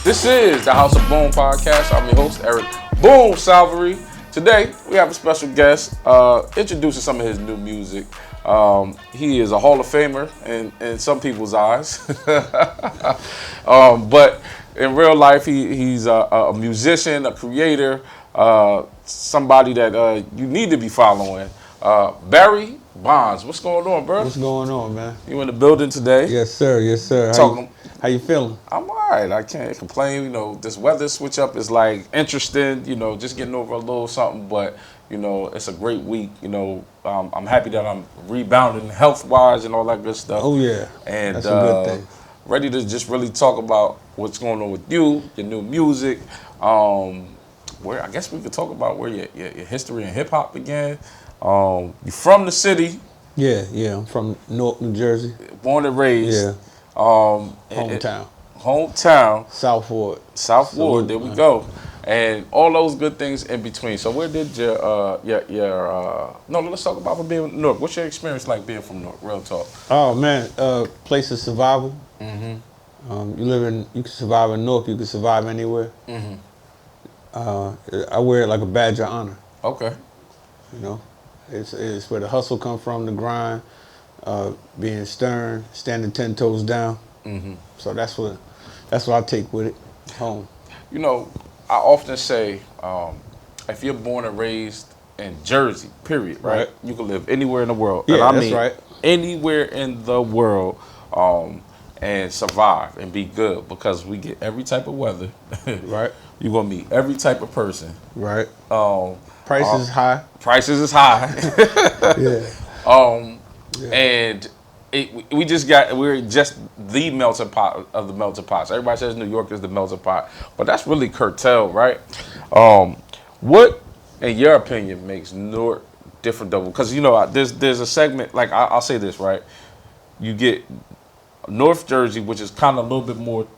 This is the House of Boom podcast. I'm your host, Eric Boom Salvery. Today, we have a special guest introducing some of his new music. He is a Hall of Famer in some people's eyes. But in real life, he's a musician, a creator, somebody that you need to be following. Barry Bondz, what's going on, bro? What's going on, man? You in the building today? Yes, sir. Yes, sir. How you feeling? I'm all right. I can't complain. You know, this weather switch up is like interesting. You know, just getting over a little something, but you know, it's a great week. You know, I'm happy that I'm rebounding health wise and all that good stuff. Oh yeah, and that's a good thing. Ready to just really talk about what's going on with you, your new music. Where I guess we could talk about where your history in hip hop began. You from the city? Yeah. I'm from Newark, New Jersey. Born and raised. Yeah. Hometown. South Ward. South Ward. There we go. And all those good things in between. So where did no, let's talk about being from Newark. What's your experience like being from Newark? Real talk. Oh man, place of survival. Mm-hmm. You can survive in Newark. You can survive anywhere. Mm-hmm. I wear it like a badge of honor. Okay. You know, it's where the hustle come from, the grind, being stern, standing 10 toes down. Mm-hmm. So that's what I take with it home. You know, I often say, if you're born and raised in Jersey, period, right? You can live anywhere in the world. Yeah, and I that's mean, right. Anywhere in the world, and survive and be good because we get every type of weather. Right. You're gonna meet every type of person. Right. Prices is high. Prices is high. Yeah. And we're just the melting pot of the melting pots. Everybody says New York is the melting pot, but that's really curtailed, right? What, in your opinion, makes Newark different though? Because you know, there's a segment like I'll say this, right? You get North Jersey, which is kind of a little bit more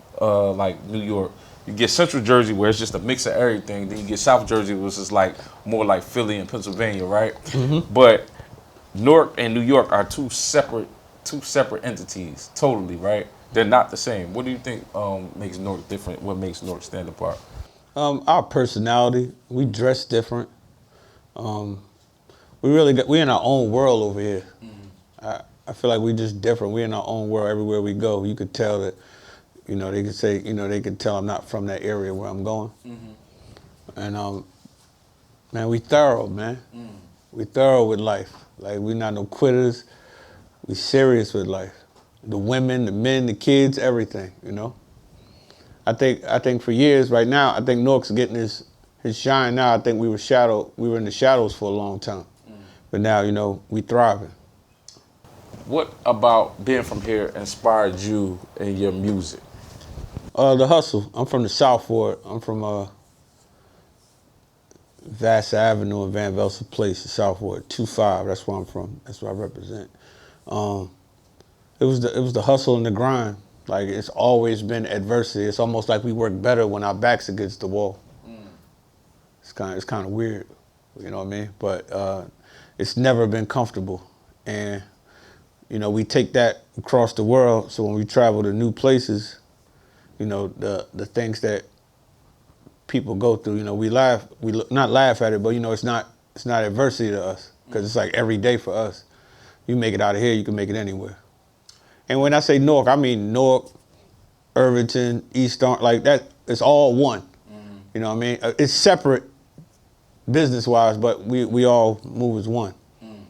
like New York. You get Central Jersey, where it's just a mix of everything. Then you get South Jersey, which is like more like Philly and Pennsylvania, right? Mm-hmm. But Newark and New York are two separate entities, totally, right? They're not the same. What do you think makes Newark different? What makes Newark stand apart? Our personality. We dress different. We in our own world over here. Mm-hmm. I feel like we just different. We in our own world everywhere we go. You could tell that. You know, they could tell I'm not from that area where I'm going. Mm-hmm. And man, we thorough, man. Mm. We thorough with life. Like we not no quitters. We serious with life. The women, the men, the kids, everything. You know. I think for years right now, I think Newark's getting his shine now. I think we were in the shadows for a long time, but now you know we thriving. What about being from here inspired you in your music? The hustle. I'm from the South Ward. I'm from Vassar Avenue and Van Velsen Place, the South Ward, 2-5. That's where I'm from. That's what I represent. It was the hustle and the grind. Like it's always been adversity. It's almost like we work better when our backs against the wall. Mm. It's kind of weird, you know what I mean? But it's never been comfortable, and you know we take that across the world. So when we travel to new places, you know the things that people go through. You know we not laugh at it, but you know it's not adversity to us because it's like every day for us. You make it out of here, you can make it anywhere. And when I say Newark, I mean Newark, Irvington, East Orange, like that. It's all one. Mm-hmm. You know what I mean? It's separate business-wise, but we all move as one. Mm.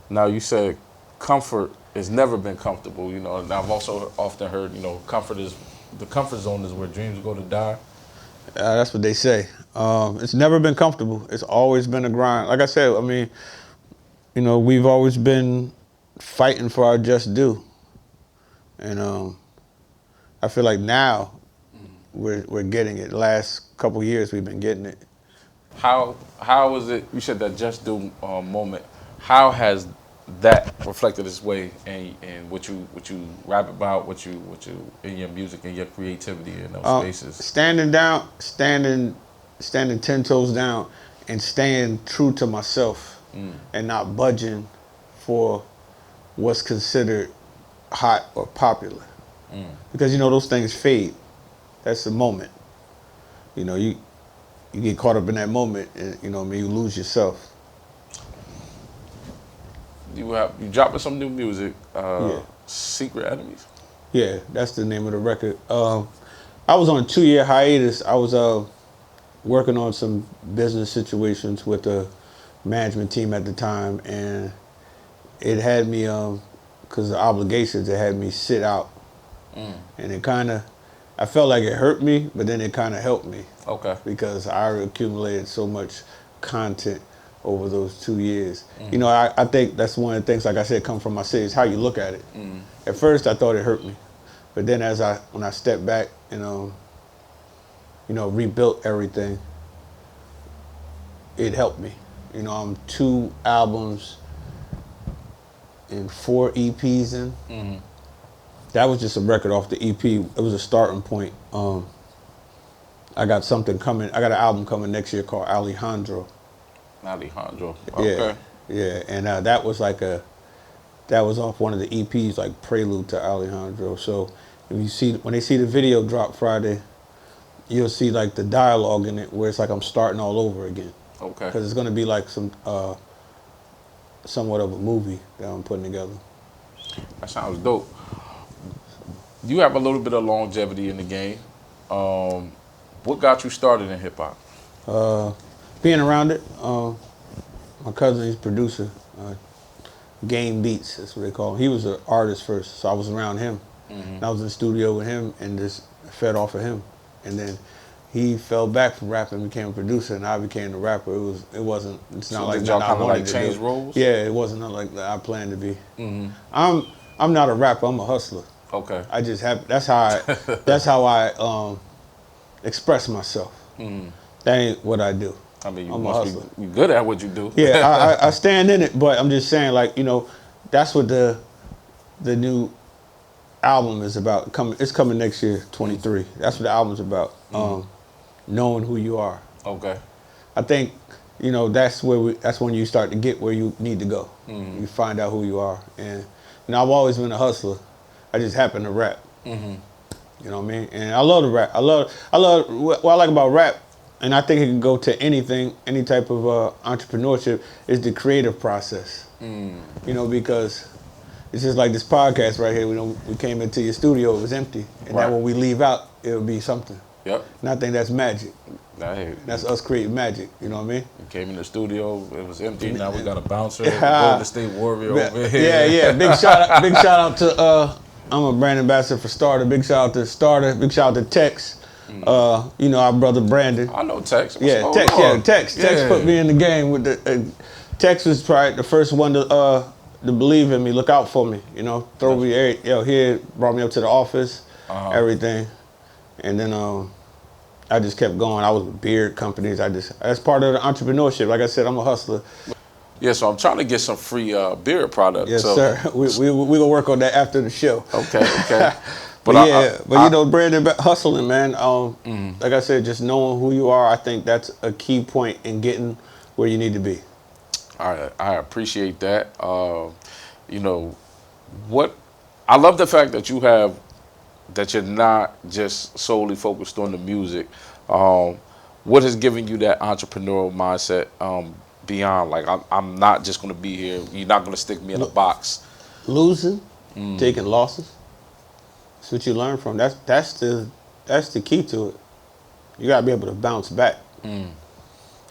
Now you said comfort has never been comfortable. You know, and I've also often heard, you know, the comfort zone is where dreams go to die. That's what they say. It's never been comfortable. It's always been a grind. Like I said, I mean, you know, we've always been fighting for our just due, and I feel like now we're getting it. The last couple years we've been getting it. How was it? You said that just due moment. How has that reflected its way in what you rap about, what you in your music and your creativity in those spaces? Standing 10 toes down, and staying true to myself, and not budging for what's considered hot or popular, because you know those things fade. that's the moment. You know, you get caught up in that moment, and you know, what I mean, you lose yourself. You dropping some new music. Yeah. Secret Enemies. Yeah, that's the name of the record. I was on a 2-year hiatus. I was working on some business situations with the management team at the time, and it had me, because of obligations, it had me sit out. And it kind of, I felt like it hurt me, but then it kind of helped me. Okay. Because I accumulated so much content over those 2 years. You know, I think that's one of the things, like I said, come from my city, is how you look at it. At first, I thought it hurt me. But then when I stepped back and, you know, rebuilt everything, it helped me. You know, I'm 2 albums and 4 EPs in. That was just a record off the EP. It was a starting point. I got something coming. I got an album coming next year called Alejandro. Alejandro. Okay. Yeah, and that was that was off one of the EPs, like Prelude to Alejandro. So when they see the video drop Friday, you'll see like the dialogue in it where it's like I'm starting all over again. Okay. Because it's gonna be like somewhat of a movie that I'm putting together. That sounds dope. You have a little bit of longevity in the game. What got you started in hip hop? Being around it, my cousin, he's a producer, Game Beats, that's what they call him. He was an artist first, so I was around him. And I was in the studio with him and just fed off of him. And then he fell back from rapping and became a producer, and I became the rapper. It's not like did y'all that I kind of wanted like to change do. roles? Yeah, it wasn't not like that I planned to be. I'm not a rapper, I'm a hustler. Okay. I just have, that's how I express myself. That ain't what I do. I mean, you I'm a must hustler. be good at what you do. Yeah, I stand in it, but I'm just saying, like, you know, that's what the new album is about. It's coming next year, 23. That's what the album's about. Knowing who you are. Okay. I think, you know, that's when you start to get where you need to go. You find out who you are. And you know, I've always been a hustler. I just happen to rap. You know what I mean? And I love to rap. I love what I like about rap, and I think it can go to anything, any type of entrepreneurship, is the creative process. You know, because it's just like this podcast right here. We came into your studio, it was empty. And Right. then when we leave out, it'll be something. Yep. And I think that's magic. Hey, That's us creating magic, you know what I mean? we came in the studio, it was empty. Now we got a bouncer, Golden State Warrior over here. Yeah. Big shout out to I'm a brand ambassador for Starter. Big shout out to Starter. Big shout out to Tex. You know, our brother Brandon. I know Tex. Yeah, Tex. Yeah, Tex. Tex put me in the game with the. Tex was probably the first one to believe in me, look out for me. You know, throw me here, brought me up to the office, everything, and then I just kept going. I was with beard companies. That's part of the entrepreneurship. Like I said, I'm a hustler. Yeah, so I'm trying to get some free beer products. Yes, so. sir. We gonna work on that after the show. Okay. But you know, Brandon, hustling, man. Like I said, just knowing who you are, I think that's a key point in getting where you need to be. I appreciate that. You know, I love the fact that you're not just solely focused on the music. What has given you that entrepreneurial mindset beyond, like, I'm not just going to be here. You're not going to stick me in a box. Losing, taking losses. That's what you learn from. That's the key to it. You gotta be able to bounce back.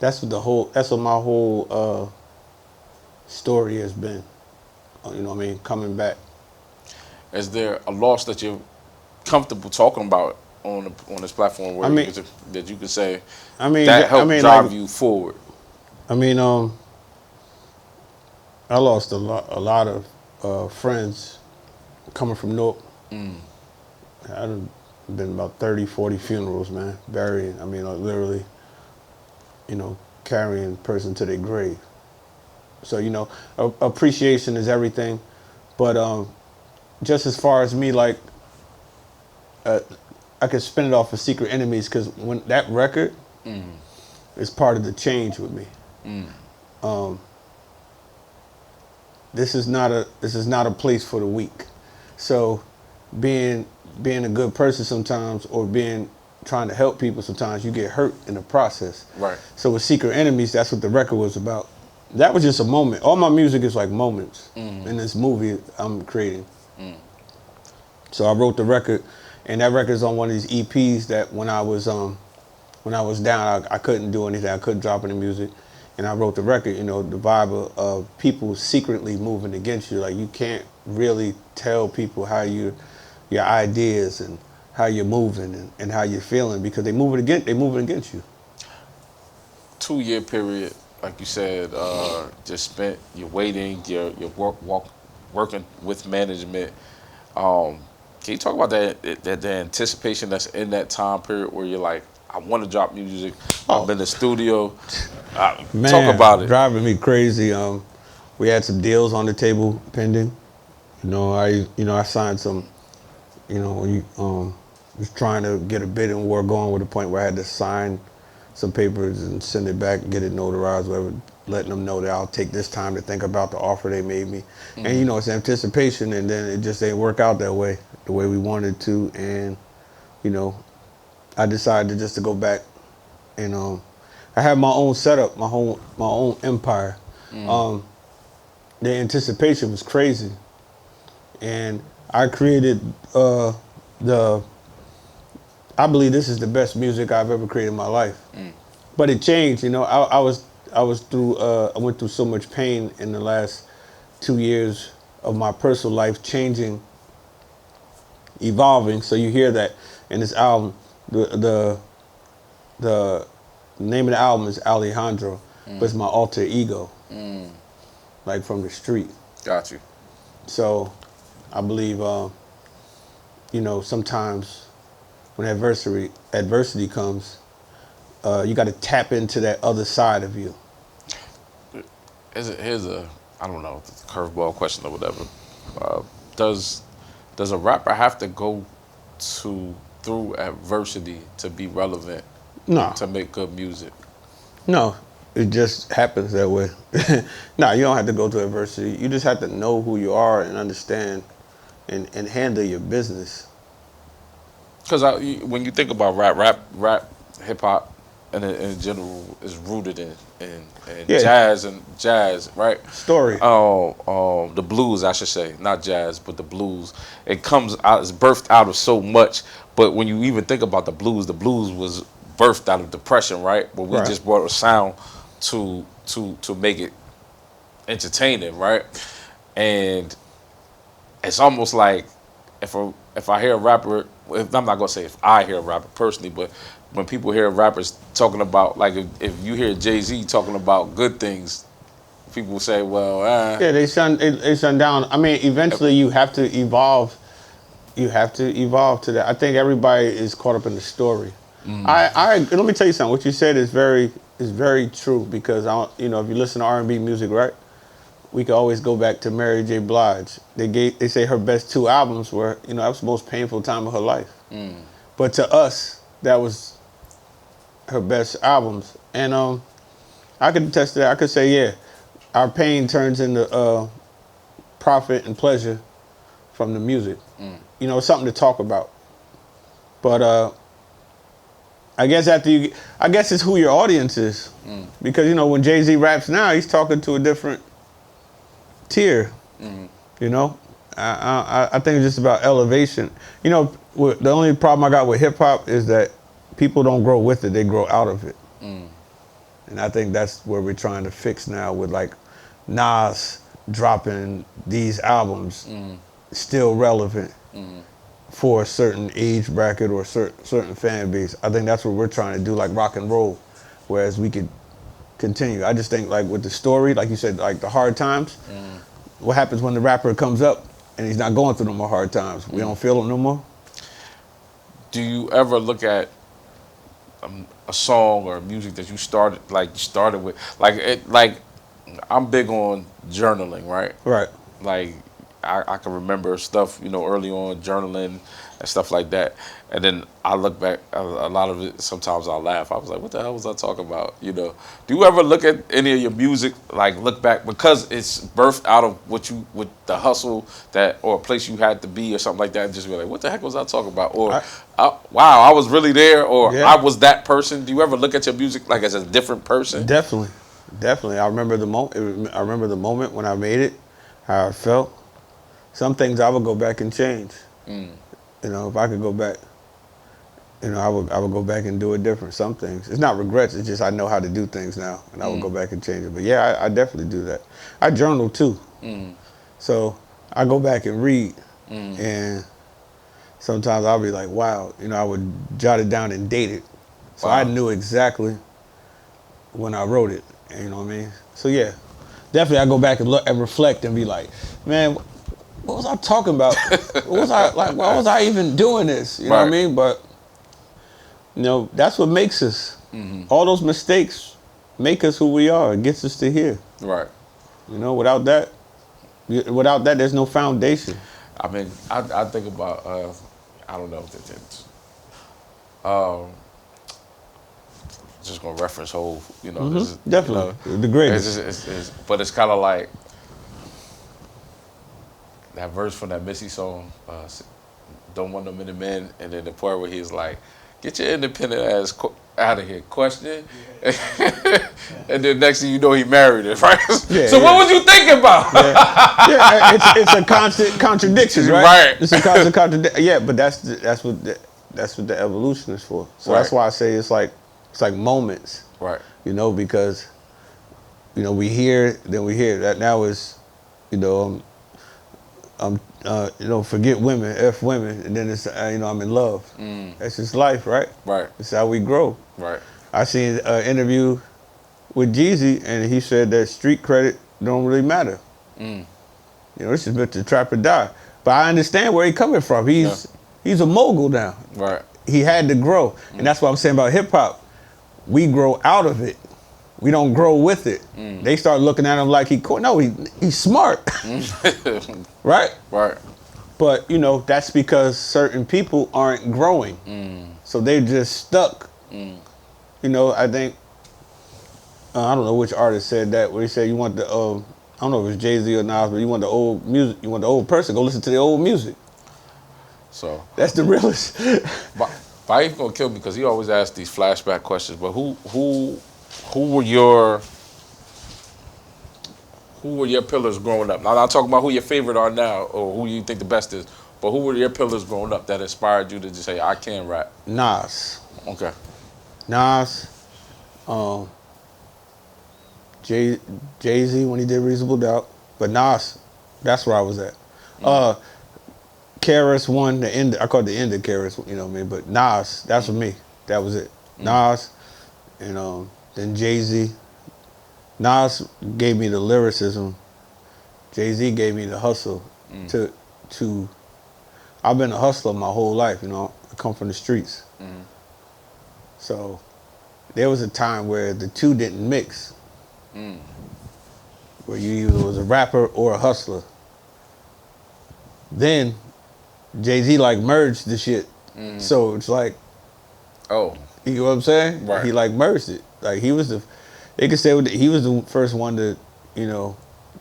That's what my whole story has been. You know what I mean? Coming back. Is there a loss that you're comfortable talking about on this platform where that you could say that helped drive you forward? I mean, I lost a lot of friends coming from Newark. I've been about 30, 40 funerals, man, burying. I mean, like literally, you know, carrying a person to their grave. So, you know, appreciation is everything. But just as far as me, like, I could spin it off of Secret Enemies, because when that record is part of the change with me. This is not a place for the weak. So being a good person sometimes, or being trying to help people, sometimes you get hurt in the process. Right. So with Secret Enemies, that's what the record was about. That was just a moment. All my music is like moments in this movie I'm creating. So I wrote the record, and that record is on one of these EPs that when I was down, I couldn't do anything. I couldn't drop any music. And I wrote the record, you know, the vibe of people secretly moving against you. Like, you can't really tell people how your ideas and how you're moving and how you're feeling, because they moving against you. 2-year period, like you said, just spent. You're waiting. You're working with management. Can you talk about that the anticipation that's in that time period where you're like, I want to drop music. I'm in the studio. Man, Talk about it. Driving me crazy. We had some deals on the table pending. I signed some. Was trying to get a bidding war going with a point where I had to sign some papers and send it back and get it notarized, whatever, letting them know that I'll take this time to think about the offer they made me. And it's anticipation, and then it just didn't work out that way, the way we wanted to. And I decided just to go back, and I had my own setup, my own empire. The anticipation was crazy, and I created I believe this is the best music I've ever created in my life. But it changed, I went through so much pain in the last 2 years of my personal life, changing, evolving. So you hear that in this album. The name of the album is Alejandro, but it's my alter ego, like from the street. Got you. So I believe, sometimes when adversity comes, you got to tap into that other side of you. Here's a I don't know, curveball question or whatever. Does a rapper have to go through adversity to be relevant? No. To make good music? No, it just happens that way. No, you don't have to go through adversity. You just have to know who you are and understand and handle your business. Because when you think about rap, hip hop, and in general, is rooted in jazz, right? Story. The blues, I should say, not jazz, but the blues. It comes out, it's birthed out of so much. But when you even think about the blues was birthed out of depression, right? But we just brought a sound to make it entertaining, right? And it's almost like if I hear a rapper, I'm not gonna say if I hear a rapper personally, but when people hear rappers talking about, like, if you hear Jay-Z talking about good things, people will say, well, yeah, they shun down. I mean, eventually you have to evolve. You have to evolve to that. I think everybody is caught up in the story. Let me tell you something. What you said is very true, because if you listen to R&B music, right? We could always go back to Mary J. Blige. They say her best 2 albums were, that was the most painful time of her life. But to us, that was her best albums. And I could attest to that. I could say, yeah, our pain turns into profit and pleasure from the music. It's something to talk about. But I guess it's who your audience is. Because when Jay-Z raps now, he's talking to a different tier. I think it's just about elevation. The only problem I got with hip hop is that people don't grow with it; they grow out of it. And I think that's where we're trying to fix now, with like Nas dropping these albums, still relevant for a certain age bracket or certain fan base. I think that's what we're trying to do, like rock and roll, whereas we could continue. I just think, like, with the story, like you said, like the hard times, what happens when the rapper comes up and he's not going through no more hard times? We don't feel it no more. Do you ever look at a song or music that you started with? Like I'm big on journaling, right? Right. Like I can remember stuff, early on journaling and stuff like that. And then I look back, a lot of it, sometimes I'll laugh. I was like, what the hell was I talking about? Do you ever look at any of your music, like look back, because it's birthed out of with the hustle or a place you had to be or something like that, and just be like, what the heck was I talking about? Or, wow, I was really there, or Yeah. I was that person. Do you ever look at your music like as a different person? Definitely. I remember the moment. I remember the moment when I made it, how I felt. Some things I would go back and change. If I could go back, I would go back and do it different. Some things, it's not regrets. It's just I know how to do things now, and I would go back and change it. But yeah, I definitely do that. I journal too, so I go back and read, and sometimes I'll be like, wow, I would jot it down and date it, so I knew exactly when I wrote it. You know what I mean? So yeah, definitely I go back and look and reflect and be like, man, what was I talking about? What was I like? Why was I even doing this? You know what I mean? But that's what makes us. All those mistakes make us who we are. It gets us to here. Right. Without that, there's no foundation. I mean, I think about I don't know. Just gonna reference whole, this is, Definitely the greatest. But it's kind of like that verse from that Missy song, "Don't Want No Many Men," and then the part where he's like, "Get your independent ass out of here, question," and then next thing you know, he married her, right? So what was you thinking about? It's a constant contradiction, right? Right. It's a constant contradiction. Yeah, but that's what the evolution is for. So that's why I say it's like moments, right? Because we hear, then we hear that now is, forget women, F women, and then it's, I'm in love. That's just life, right? Right. It's how we grow. Right. I seen an interview with Jeezy, and he said that street credit don't really matter. This is meant to trap or die. But I understand where he's coming from. He's a mogul now. Right. He had to grow, and that's what I'm saying about hip hop. We grow out of it. We don't grow with it. They start looking at him like he's smart. Right? Right. But, that's because certain people aren't growing. So they're just stuck. I think, I don't know which artist said that, where he said you want the, I don't know if it's Jay-Z or Nas, but you want the old music, you want the old person, go listen to the old music. So that's the realest. But he's gonna kill me because he always asks these flashback questions. But who were your pillars growing up? Now, I'm not talking about who your favorite are now or who you think the best is, but who were your pillars growing up that inspired you to just say, I can rap? Nas. Okay. Nas. Jay-Z when he did Reasonable Doubt. But Nas, that's where I was at. Karis won the end. I call it the end of Karis, you know what I mean? But Nas, that's for me. That was it. Nas, and then Jay-Z. Nas gave me the lyricism. Jay-Z gave me the hustle. I've been a hustler my whole life, I come from the streets. So there was a time where the two didn't mix. Where you either was a rapper or a hustler. Then Jay-Z merged the shit. So it's like, oh, you know what I'm saying? Right. He merged it. He was they could say he was the first one to,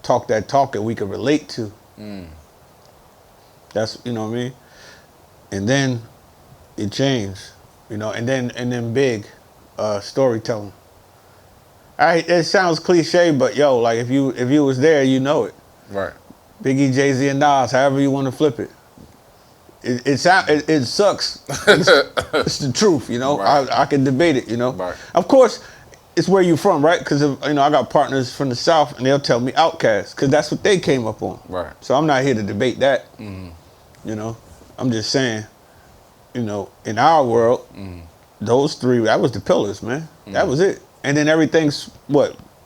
talk that talk that we could relate to. That's, you know what I mean? And then it changed, and then Big, storytelling. It sounds cliche, but yo, if you was there, you know it. Right. Biggie, Jay-Z, and Nas, however you want to flip it. It sucks. It's the truth, Right. I can debate it, Right. Of course, it's where you from, right? Because I got partners from the South, and they'll tell me Outkast, because that's what they came up on. Right. So I'm not here to debate that. I'm just saying, in our world, those three, that was the pillars, man. That was it. And then everything's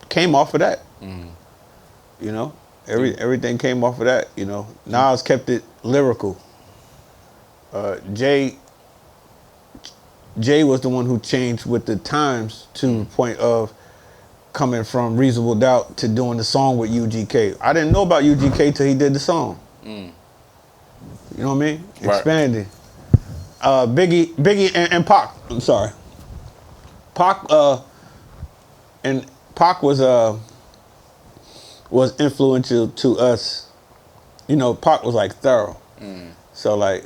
came off of that. Everything came off of that. Nas kept it lyrical. Jay was the one who changed with the times to the point of coming from Reasonable Doubt to doing the song with UGK. I didn't know about UGK till he did the song. You know what I mean? Right. Expanding. Biggie and Pac. I'm sorry. Pac and Pac was influential to us. You know, Pac was like thorough. So like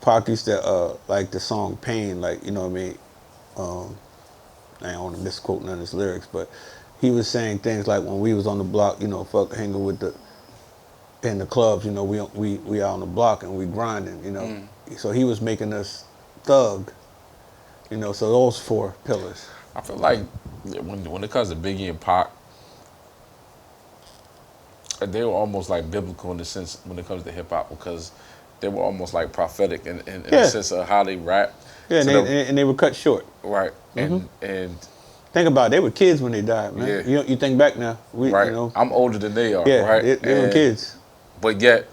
Pac used to like the song Pain, like, you know what I mean? I don't want to misquote none of his lyrics, but he was saying things like when we was on the block, you know, fuck hanging with the in the clubs, you know, we out on the block and we grinding, you know. So he was making us thug, you know. So those four pillars. I feel like when it comes to Biggie and Pac, they were almost like biblical in the sense when it comes to hip hop because they were almost like prophetic in the sense of how they rap. Yeah, So and they were cut short. right. And Think about it, they were kids when they died, man. Yeah. You think back now, right. you know. I'm older than they are, Yeah, right? they were kids. But yet,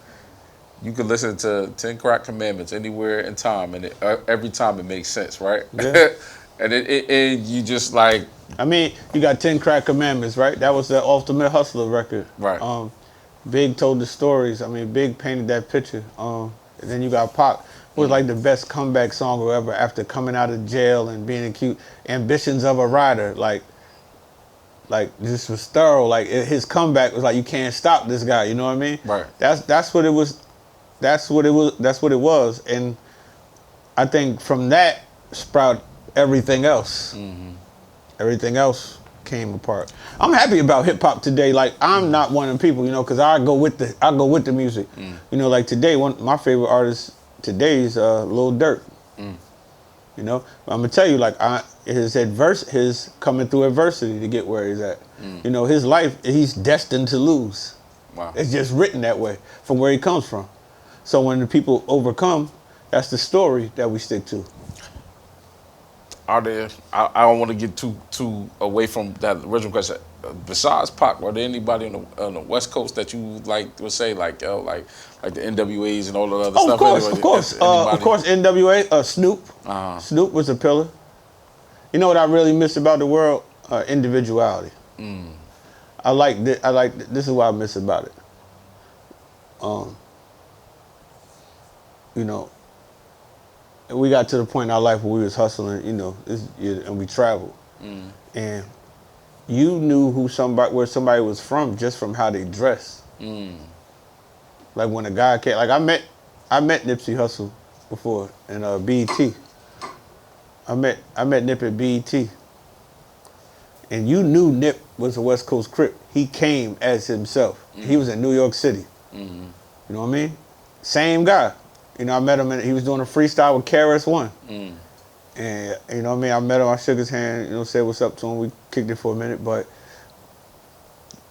you can listen to 10 Crack Commandments anywhere in time, and every time it makes sense, right? Yeah. And it you just like, I mean, you got 10 Crack Commandments, right? That was the Ultimate Hustler record. right. Big told the stories. I mean, Big painted that picture. And then you got Pac, was like the best comeback song ever after coming out of jail and being cute. Ambitions of a Rider, like this was thorough. Like his comeback was like, you can't stop this guy. You know what I mean? Right. That's what it was. That's what it was. And I think from that sprout everything else. Everything else came apart. I'm happy about hip hop today. Like I'm not one of the people, you know, because I go with the music. You know, like today, one my favorite artist today is Lil Durk. You know, I'm gonna tell you, like his coming through adversity to get where he's at. You know, his life, he's destined to lose. Wow. It's just written that way from where he comes from. So when the people overcome, that's the story that we stick to. Are there? I don't want to get too away from that original question. Besides Pac, were there anybody on the West Coast that you like would say like like the NWAs and all the other stuff? Of course, NWA, Snoop. Snoop was a pillar. You know what I really miss about the world? Individuality. I like this is what I miss about it. You know, we got to the point in our life where we was hustling, you know, and we traveled, and you knew where somebody was from just from how they dressed. Like when a guy came, like I met Nipsey Hussle before in BET. I met Nip at BET, and you knew Nip was a West Coast Crip. He came as himself. He was in New York City. You know what I mean? Same guy. You know, I met him and he was doing a freestyle with KRS-One. And you know what I mean? I met him, I shook his hand, you know, said what's up to him. We kicked it for a minute, but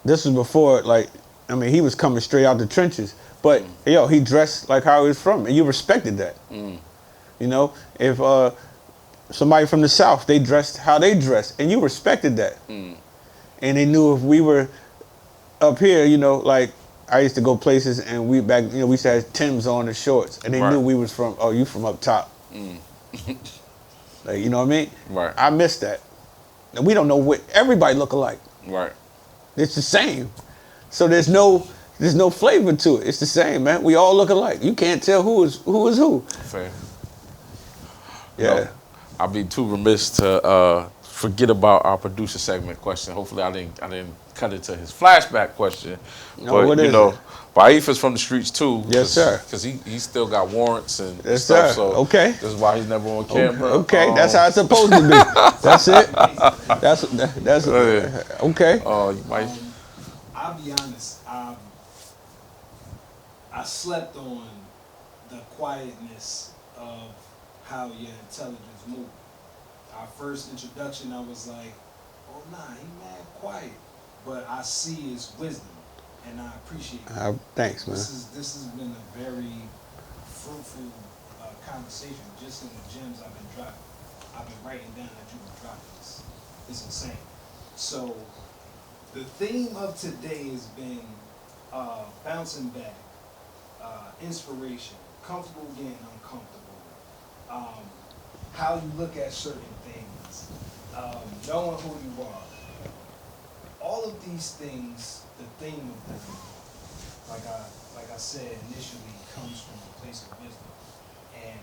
this was before, like, I mean, he was coming straight out the trenches. But yo, he dressed like how he was from, and you respected that. You know, if somebody from the South, they dressed how they dressed, and you respected that. And they knew if we were up here, you know, like I used to go places and we used to have Timbs on the shorts, and they knew we was from, oh, you from up top. Like, you know what I mean? Right. I miss that. And we don't know what everybody look alike. Right. It's the same. So there's no flavor to it. It's the same, man. We all look alike. You can't tell who is who. Fair. Yeah. No, I'd be too remiss to forget about our producer segment question. Hopefully I didn't cut it to his flashback question. No, but what you is know, it? Baif is from the streets too. Yes, sir. Because he still got warrants and Yes, stuff. sir. So Okay. this is why he's never on camera. Okay, that's how it's supposed to be. That's it. That's okay. You might. I'll be honest. I slept on the quietness of how your intelligence moved. Our first introduction, I was like, oh nah, he mad quiet. But I see his wisdom, and I appreciate it. Thanks, man. This has been a very fruitful conversation, just in the gems I've been dropping. I've been writing down that you've been dropping. It's insane. So the theme of today has been bouncing back, inspiration, comfortable getting uncomfortable, how you look at certain things, knowing who you are. All of these things, the theme of them like I said initially, comes from a place of wisdom. And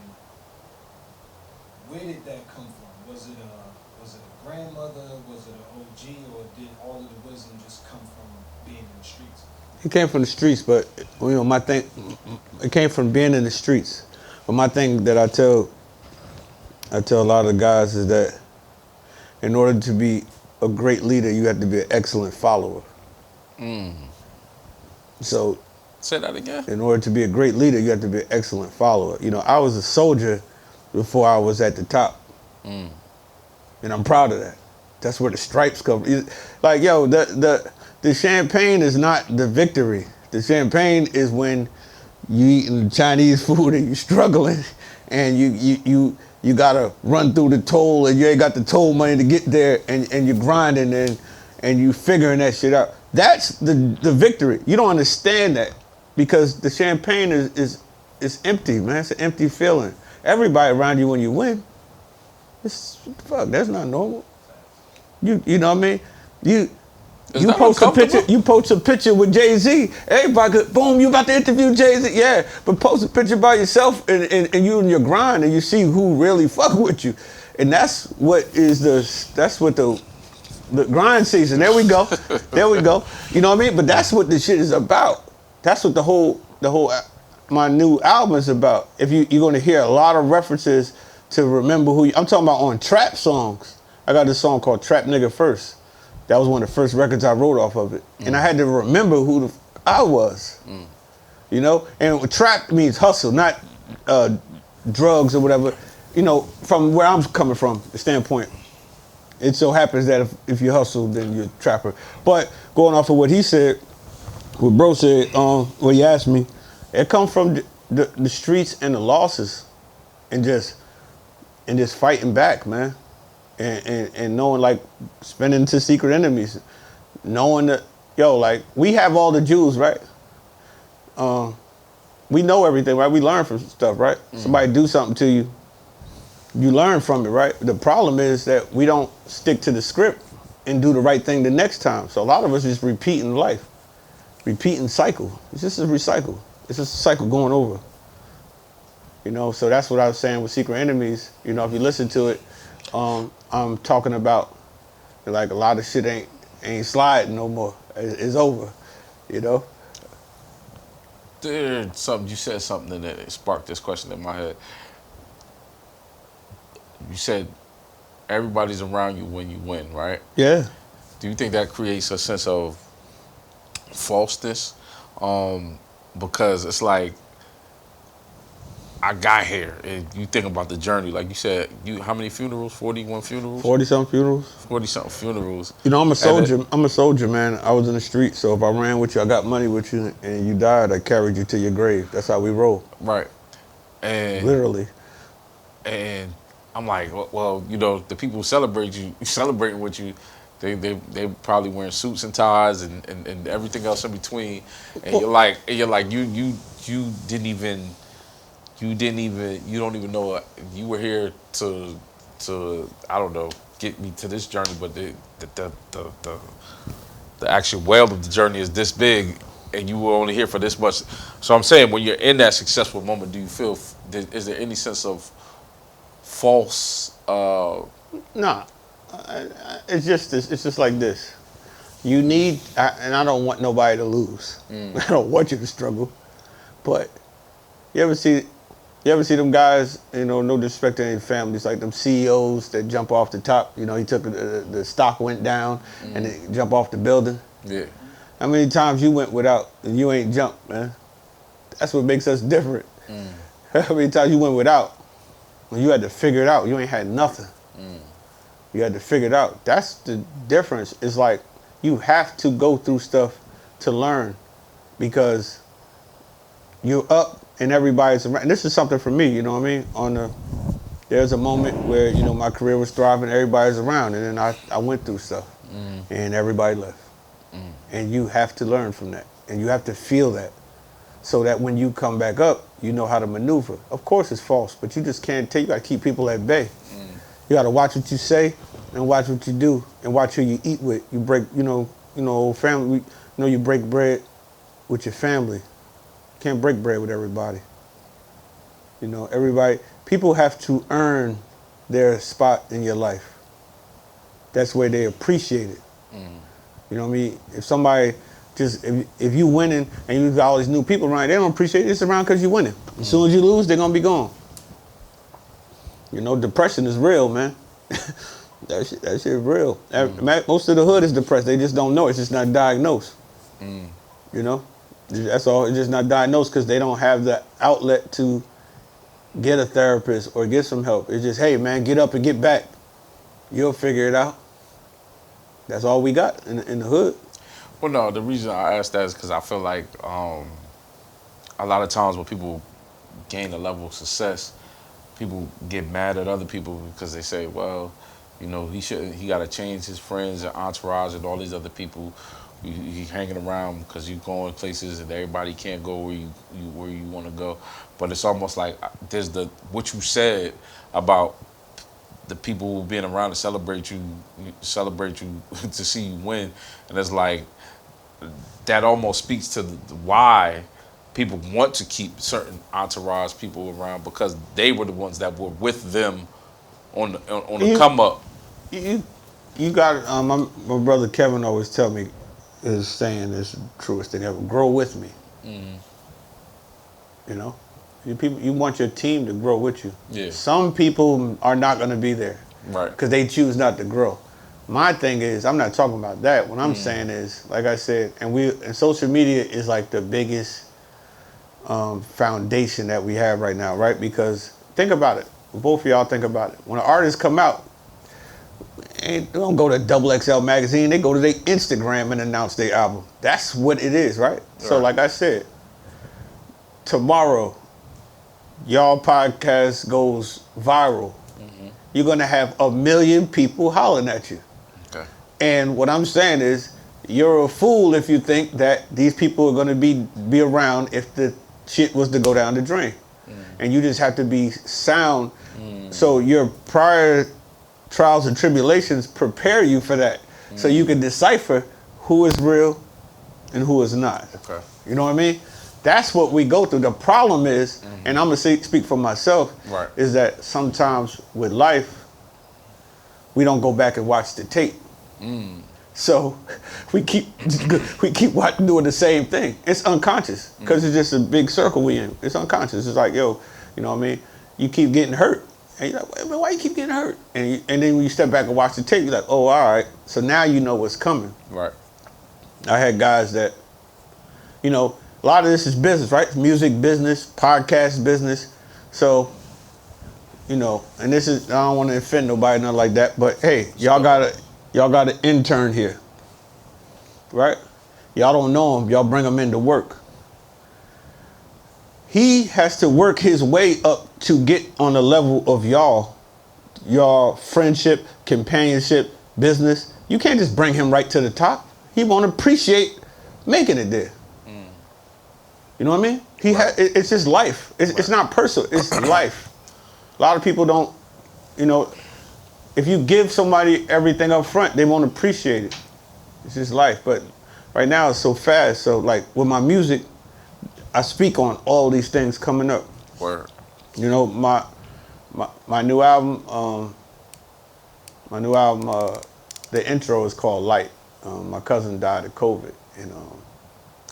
where did that come from? Was it a grandmother? Was it an OG? Or did all of the wisdom just come from being in the streets? It came from the streets, but my thing, it came from being in the streets. But my thing that I tell a lot of guys is that in order to be a great leader, you have to be an excellent follower. So, Say that again. in order to be a great leader, you have to be an excellent follower. I was a soldier before I was at the top, and I'm proud of that. That's where the stripes come. Like, yo, the champagne is not the victory. The champagne is when you eating Chinese food and you struggling, and you gotta run through the toll, and you ain't got the toll money to get there, and you're grinding and you figuring that shit out. That's the victory. You don't understand that because the champagne is empty, man. It's an empty feeling. Everybody around you when you win, fuck, that's not normal. You know what I mean? You post a picture. You post a picture with Jay-Z. Everybody could, boom. You about to interview Jay-Z? Yeah, but post a picture by yourself and you in your grind, and you see who really fuck with you, and that's what the grind season. There we go. There we go. You know what I mean? But that's what this shit is about. That's what the whole my new album is about. If you're gonna hear a lot of references to remember who I'm talking about on trap songs. I got this song called Trap Nigga First. That was one of the first records I wrote off of it. And I had to remember who I was. And trap means hustle, not drugs or whatever. From where I'm coming from, the standpoint. It so happens that if you hustle, then you're a trapper. But going off of what he said, what bro said, what he asked me, it comes from the streets and the losses and just fighting back, man. And knowing, like, spending to secret enemies, knowing that, we have all the jewels, right? We know everything, right? We learn from stuff, right? Somebody do something to you, you learn from it, right? The problem is that we don't stick to the script and do the right thing the next time. So a lot of us just repeating life, repeating cycle. It's just a recycle. It's just a cycle going over. So that's what I was saying with Secret Enemies. If you listen to it, I'm talking about, like, a lot of shit ain't sliding no more. It's over, There's something you said something that sparked this question in my head. You said everybody's around you when you win, right? Yeah. Do you think that creates a sense of falseness? Because it's like, I got here, and you think about the journey. Like you said, how many funerals? 41 funerals? 40-something funerals. 40-something funerals. I'm a soldier. I'm a soldier, man. I was in the street, so if I ran with you, I got money with you, and you died, I carried you to your grave. That's how we roll. Right. And literally. And I'm like, well, the people who celebrating with you, they probably wearing suits and ties and everything else in between. And you're like you don't even know you were here to I don't know, get me to this journey, but the actual whale of the journey is this big, and you were only here for this much. So I'm saying, when you're in that successful moment, do you feel, is there any sense of false? Nah, it's just like this. You need, and I don't want nobody to lose. I don't want you to struggle, but you ever see them guys, no disrespect to any families, like them CEOs that jump off the top. He took the stock went down and they jump off the building. Yeah. How many times you went without and you ain't jumped, man? That's what makes us different. How many times you went without and you had to figure it out? You ain't had nothing. You had to figure it out. That's the difference. It's like you have to go through stuff to learn, because you're up and everybody's around. And this is something for me, you know what I mean? There's a moment where, my career was thriving, everybody's around, and then I went through stuff and everybody left. And you have to learn from that. And you have to feel that, so that when you come back up, you know how to maneuver. Of course it's false, but you just can't you gotta keep people at bay. You gotta watch what you say and watch what you do and watch who you eat with. You break, old family, you break bread with your family. You can't break bread with everybody. You know, people have to earn their spot in your life. That's where they appreciate it. You know what I mean? If somebody if you winning and you got all these new people around, they don't appreciate it. It's around because you winning. As soon as you lose, they're gonna be gone. You know, depression is real, man. that shit real. Most of the hood is depressed. They just don't know. It's just not diagnosed. You know, that's all. It's just not diagnosed because they don't have the outlet to get a therapist or get some help. It's just, hey, man, get up and get back. You'll figure it out. That's all we got in the hood. Well, no, the reason I asked that is because I feel like a lot of times when people gain a level of success, people get mad at other people because they say, well, you know, he got to change his friends and entourage and all these other people. You hanging around because you going places and everybody can't go where you want to go. But it's almost like there's what you said about the people being around to celebrate you to see you win, and it's like that almost speaks to why people want to keep certain entourage people around, because they were the ones that were with them on the come up. You got my brother Kevin always tell me his saying is the truest thing ever. Grow with me. You know, you want your team to grow with you. Yeah. Some people are not going to be there, Right. Because they choose not to grow. My thing is, I'm not talking about that. What I'm saying is, like I said, and social media is like the biggest foundation that we have right now, right? Because think about it. Both of y'all think about it. When an artist come out, they don't go to XXL magazine. They go to their Instagram and announce their album. That's what it is, right? So like I said, tomorrow, y'all podcast goes viral. You're going to have 1 million people hollering at you. Okay. And what I'm saying is, you're a fool if you think that these people are going to be around if the shit was to go down the drain. And you just have to be sound. So your prior trials and tribulations prepare you for that. So you can decipher who is real and who is not. Okay. You know what I mean? That's what we go through. The problem is, and I'm going to speak for myself, Right. is that sometimes with life, we don't go back and watch the tape. So we keep doing the same thing. It's unconscious because it's just a big circle we in. It's unconscious. It's like, yo, you know what I mean? You keep getting hurt. And you're like, why you keep getting hurt? And then when you step back and watch the tape, you're like, oh, all right. So now you know what's coming. Right. I had guys that, you know, a lot of this is business, right? Music business, podcast business. So, you know, and this is, I don't want to offend nobody, nothing like that, but hey, y'all got an intern here, right? Y'all don't know him, y'all bring him in to work. He has to work his way up to get on the level of y'all friendship, companionship, business. You can't just bring him right to the top. He won't appreciate making it there. You know what I mean? It's just life. It's not personal. It's life. A lot of people don't, you know, if you give somebody everything up front, they won't appreciate it. It's just life. But right now it's so fast. So like with my music, I speak on all these things coming up. Word. You know, my new album, the intro is called Light. My cousin died of COVID, and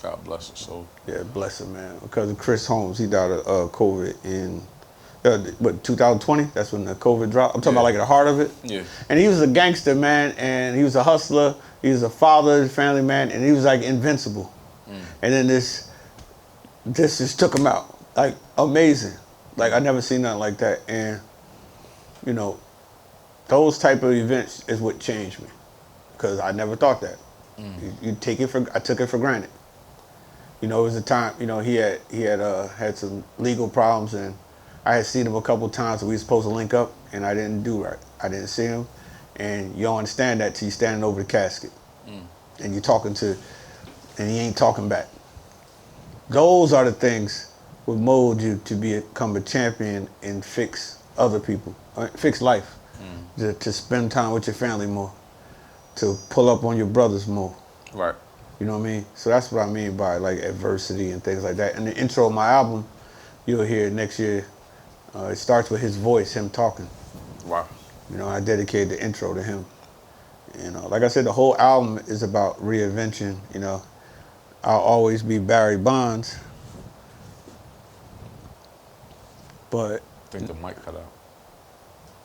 God bless her soul. yeah, bless him, man. My cousin Chris Holmes, he died of COVID in 2020. That's when the COVID dropped. I'm talking about like the heart of it. Yeah. And he was a gangster, man, and he was a hustler. He was a father, family man, and he was like invincible. And then this just took him out. Like amazing. Like I never seen nothing like that. And you know, those type of events is what changed me, because I never thought that. I took it for granted. You know, it was a time. You know, he had some legal problems, and I had seen him a couple times. And we were supposed to link up, and I didn't do right. I didn't see him, and you don't understand that till you standing over the casket, and you're talking to, and he ain't talking back. Those are the things would mold you to become a champion and fix other people, fix life, to spend time with your family more, to pull up on your brothers more. Right. You know what I mean? So that's what I mean by like adversity and things like that. And the intro of my album, you'll hear next year. It starts with his voice, him talking. Wow. You know, I dedicated the intro to him. You know, like I said, the whole album is about reinvention. You know, I'll always be Barry Bonds, but I think the mic cut out.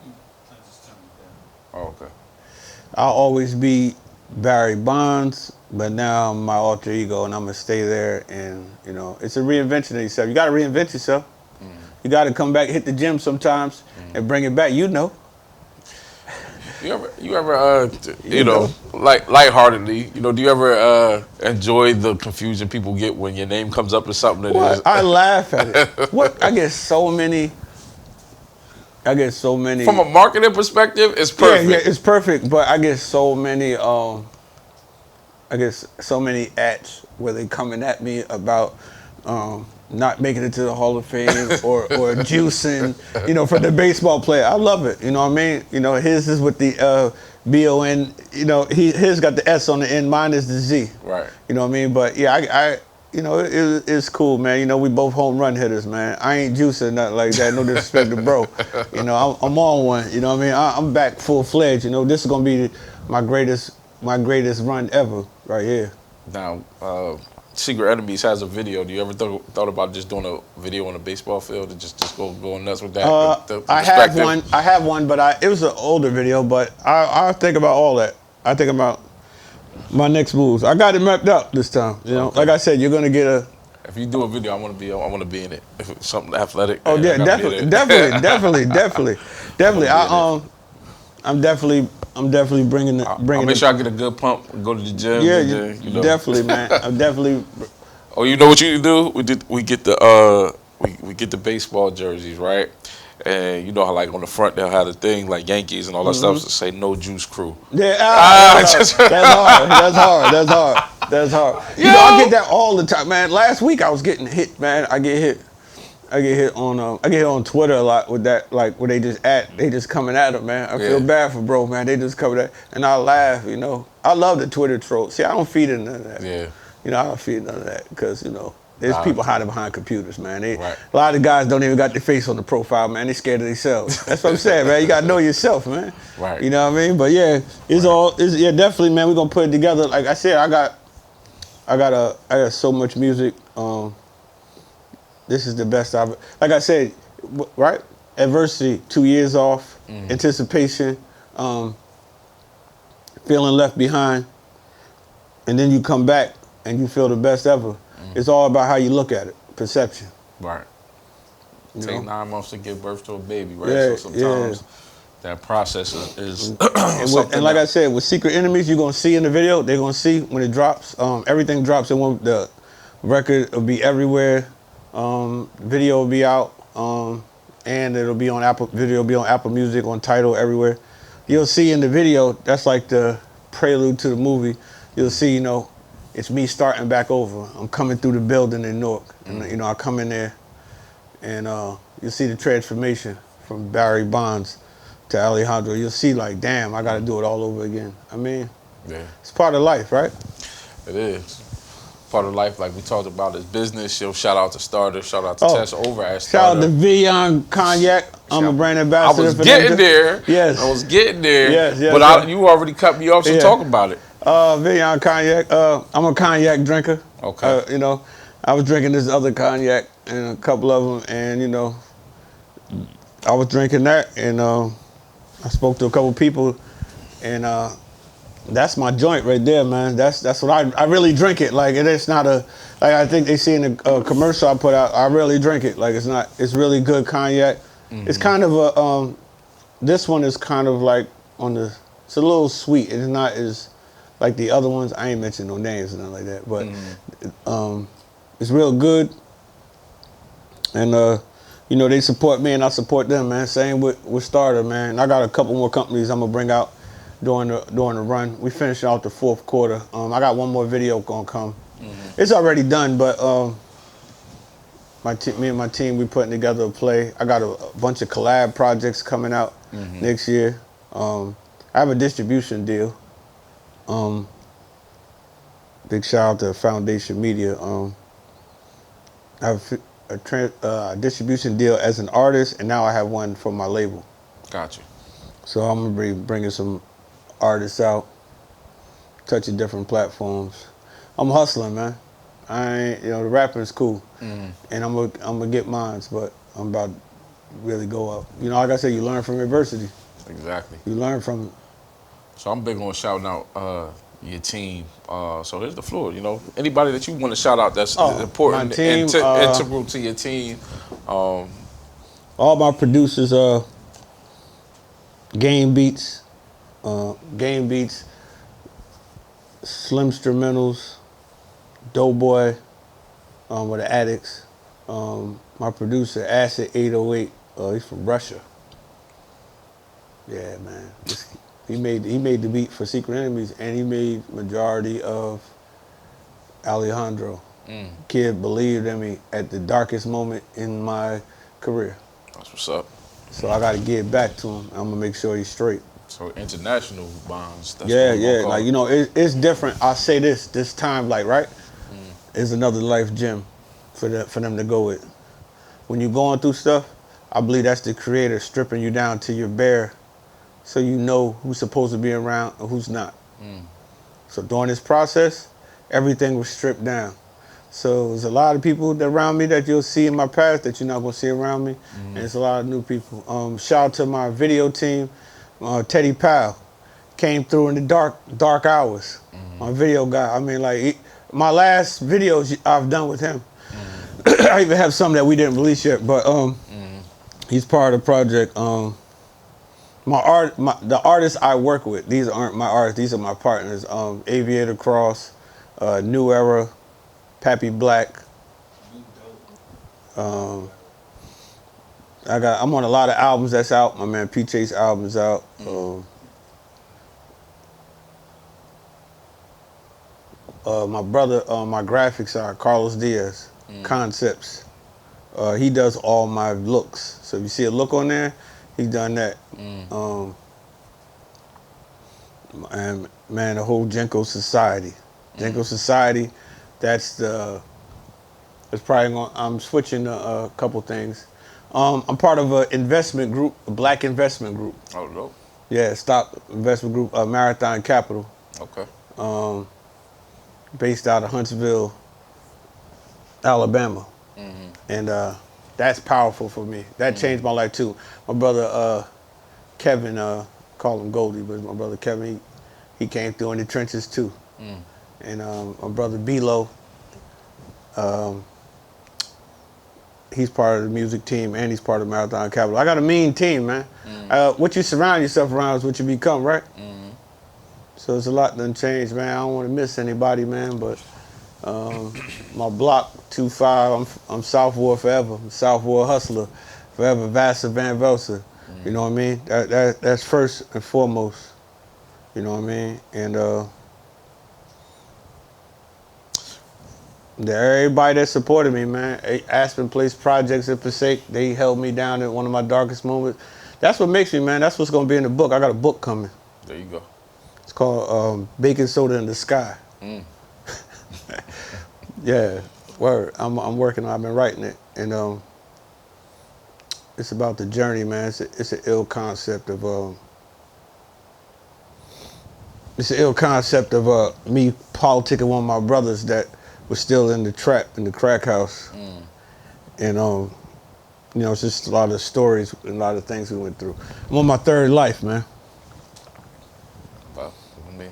I just turned it down. Oh, okay. I'll always be Barry Bonds, but now I'm my alter ego, and I'm gonna stay there. And you know, it's a reinvention of yourself. You gotta reinvent yourself. You gotta come back, hit the gym sometimes, and bring it back. You know. You ever, you know, like lightheartedly, you know, do you ever enjoy the confusion people get when your name comes up as something that is? I laugh at it. What I get so many. From a marketing perspective, it's perfect. Yeah, it's perfect. But I get so many. Ads where they coming at me about not making it to the Hall of Fame or juicing, you know, for the baseball player. I love it. You know what I mean? You know, his is with the B-O-N. You know, his got the S on the end. Mine is the Z. Right. You know what I mean? But yeah, I you know, it's cool, man. You know, we both home run hitters, man. I ain't juicing nothing like that. No disrespect to bro. You know, I'm on one. You know what I mean? I'm back full fledged. You know, this is gonna be my greatest run ever right here. Now, Secret Enemies has a video. Do you ever thought about just doing a video on a baseball field and just go nuts with that? I have one, but it was an older video. But I think about all that. I think about my next moves. I got it mapped out this time. You know, like I said, you're gonna get a. If you do a video, I want to be in it. If it's something athletic. Oh yeah, definitely. I'm definitely bringing it. I'll make sure I get a good pump. Go to the gym. Yeah, you know. definitely, man. I'm definitely. Oh, you know what you do? We get the baseball jerseys, right? And you know how like on the front they'll have the thing like Yankees and all that stuff to say no juice crew. Yeah, that's hard. You know, I get that all the time, man. Last week I was getting hit, man. I get hit on Twitter a lot with that, like where they just coming at him, man. I feel bad for bro, man. They just coming at, and I laugh, you know. I love the Twitter troll. See, I don't feed into none of that. Yeah. You know, I don't feed none of that because, you know, there's people hiding behind computers, man. Right. A lot of guys don't even got their face on the profile, man. They scared of themselves. That's what I'm saying, man. You gotta know yourself, man. Right. You know what I mean? But yeah, definitely, man. We're gonna put it together. Like I said, I got so much music. This is the best like I said, right? Adversity, 2 years off, anticipation, feeling left behind, and then you come back and you feel the best ever. It's all about how you look at it, perception. Right. Take 9 months to give birth to a baby, right? Yeah, so sometimes that process is and like I said, with Secret Enemies, you're gonna see in the video. They're gonna see when it drops. Everything drops in one. The record will be everywhere. Video will be out, and it'll be on Apple. Video will be on Apple Music, on Tidal, everywhere. You'll see in the video. That's like the prelude to the movie. You'll see, you know, it's me starting back over. I'm coming through the building in Newark, and you know, I come in there, and you'll see the transformation from Barry Bonds to Alejandro. You'll see, like, damn, I got to do it all over again. I mean, it's part of life, right? It is. Part of life, like we talked about, is business. Shout out to Starter, shout out to Tessa over at Starter. Shout out to Villon Cognac. I'm a brand ambassador. I was getting there. Yes. I was getting there. Yes. But you already cut me off, so talk about it. Villon Cognac. I'm a cognac drinker. Okay. You know, I was drinking this other cognac and a couple of them, and you know, I was drinking that, and I spoke to a couple people, and that's my joint right there, man. That's what I really drink it. Like it's not like I think they see in the commercial I put out. I really drink it. Like it's really good cognac. It's kind of a this one is kind of like it's a little sweet. It's not as like the other ones. I ain't mentioning no names or nothing like that, but it's real good. And you know, they support me and I support them, man. Same with Starter, man. I got a couple more companies I'm gonna bring out during the run. We finished out the fourth quarter. I got one more video gonna come. It's already done, but me and my team, we putting together a play. I got a bunch of collab projects coming out next year. I have a distribution deal Big shout out to Foundation Media. I have a distribution deal as an artist, and now I have one for my label. Got you. So I'm gonna be bringing some artists out, touching different platforms. I'm hustling, man. I ain't, the rapping is cool, and I'm gonna get mines, but I'm about to really go up. Like I said, you learn from adversity. Exactly. You learn from it. So I'm big on shouting out your team. So here's the floor. Anybody that you want to shout out that's important, my team, integral to your team. All my producers, Game Beats, Slim Instrumentals, Doughboy, with the Addicts. My producer, Acid 808, he's from Russia. Yeah, man. He made the beat for Secret Enemies, and he made majority of Alejandro. Kid believed in me at the darkest moment in my career. That's what's up. So I got to give back to him. I'm gonna make sure he's straight. So international bonds. That's Yeah, what we're like gonna call it. it's different. I say this time, like right, is another life gym for them to go with. When you're going through stuff, I believe that's the creator stripping you down to your bare, so you know who's supposed to be around and who's not. So during this process, everything was stripped down. So there's a lot of people around me that you'll see in my past that you're not gonna see around me, and it's a lot of new people. Shout out to my video team, Teddy Powell, came through in the dark hours. My video guy. I mean, like my last videos I've done with him. I even have some that we didn't release yet, but he's part of the project. The artists I work with, these aren't my artists, these are my partners. Aviator Cross, New Era, Pappy Black. I'm on a lot of albums that's out. My man P Chase album's out. My brother, my graphics are Carlos Diaz, Concepts. He does all my looks. So if you see a look on there, he done that. And man, the whole Jenko Society. Jenko Society, it's probably I'm switching a couple things. I'm part of an investment group, a black investment group. Oh, no. Yeah, stock investment group, Marathon Capital. Okay. Based out of Huntsville, Alabama. And that's powerful for me. That changed my life too. My brother Kevin, call him Goldie, but my brother Kevin, he came through in the trenches too. And my brother Villon, he's part of the music team and he's part of Marathon Capital. I got a mean team, man. What you surround yourself around is what you become, right? So there's a lot done changed, man. I don't want to miss anybody, man, but my block, 2-5, I'm South Ward forever. I'm South Ward hustler forever, Vassar Van Velser. You know what I mean? That's first and foremost. You know what I mean? And everybody that supported me, man. Aspen Place Projects in Passaic, they held me down at one of my darkest moments. That's what makes me, man. That's what's gonna be in the book. I got a book coming. There you go. It's called Baking Soda in the Sky. Yeah, word. I'm working on it. I've been writing it. And it's about the journey, man. It's an ill concept of me politicking one of my brothers that was still in the trap, in the crack house. And it's just a lot of stories and a lot of things we went through. I'm on my third life, man. Well, I mean,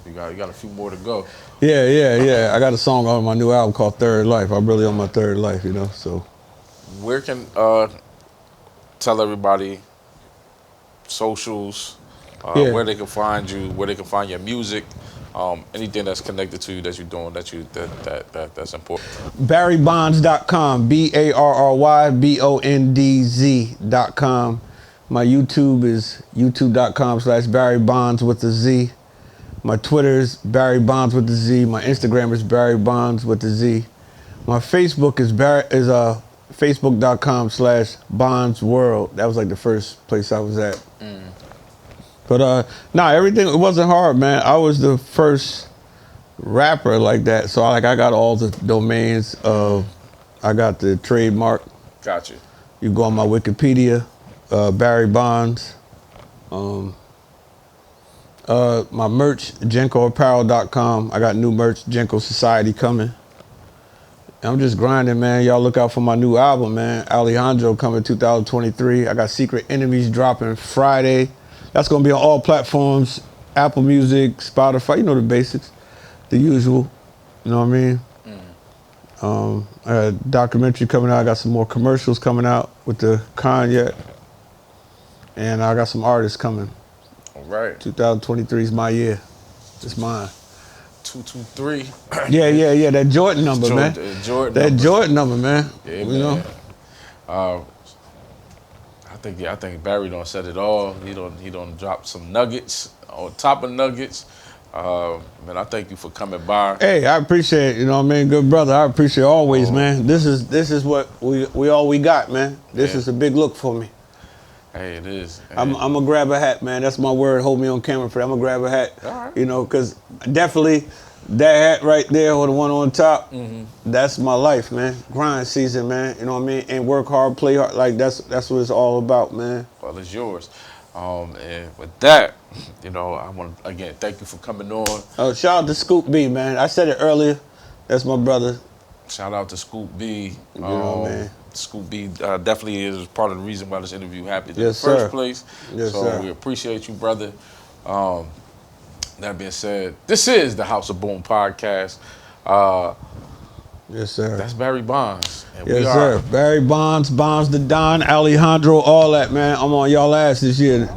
you got a few more to go. Yeah. I got a song on my new album called Third Life. I'm really on my third life, so. Where can tell everybody socials, where they can find you, where they can find your music, anything that's connected to you that you're doing that's important. BarryBondz.com, BarryBondz.com. My YouTube is youtube.com/BarryBondz with a Z. My Twitter is Barry Bonds with the Z. My Instagram is Barry Bonds with the Z. My Facebook is facebook.com/BondsWorld. That was like the first place I was at. But everything, it wasn't hard, man. I was the first rapper like that. So I got all the domains. I got the trademark. Got you. You go on my Wikipedia, Barry Bondz. My merch, JenkoApparel.com. I got new merch, Jenko Society coming. I'm just grinding, man. Y'all look out for my new album, man. Alejandro coming 2023. I got Secret Enemies dropping Friday. That's gonna be on all platforms, Apple Music, Spotify. You know the basics, the usual. You know what I mean? I got a documentary coming out. I got some more commercials coming out with the Cognac. And I got some artists coming. All right. 2023 is my year. It's mine. 223. Yeah. That Jordan number, man. Jordan number, man. Yeah, you man. know? I think Barry done said it all. He done dropped some nuggets on top of nuggets. Man, I thank you for coming by. Hey, I appreciate it. You know what I mean? Good brother. I appreciate it always, man. This is what we all we got, man. This is a big look for me. Hey, it is. Hey. I'm gonna grab a hat, man. That's my word. Hold me on camera for that. I'm gonna grab a hat. All right. You know, because definitely that hat right there or the one on top, that's my life, man. Grind season, man. You know what I mean? And work hard, play hard. Like that's what it's all about, man. Well, it's yours. And with that, you know, I want to again thank you for coming on. Shout out to Scoop B, man. I said it earlier. That's my brother. Shout out to Scoop B. You know, man. Scoop B definitely is part of the reason why this interview happened in Yes, the first sir. place. Yes, so sir. we appreciate you, brother. That being said, this is the House of Boom podcast. Yes, sir. That's Barry Bondz. And Yes, we sir. Barry Bondz, Bondz the Don, Alejandro, all that, man. I'm on y'all ass this year.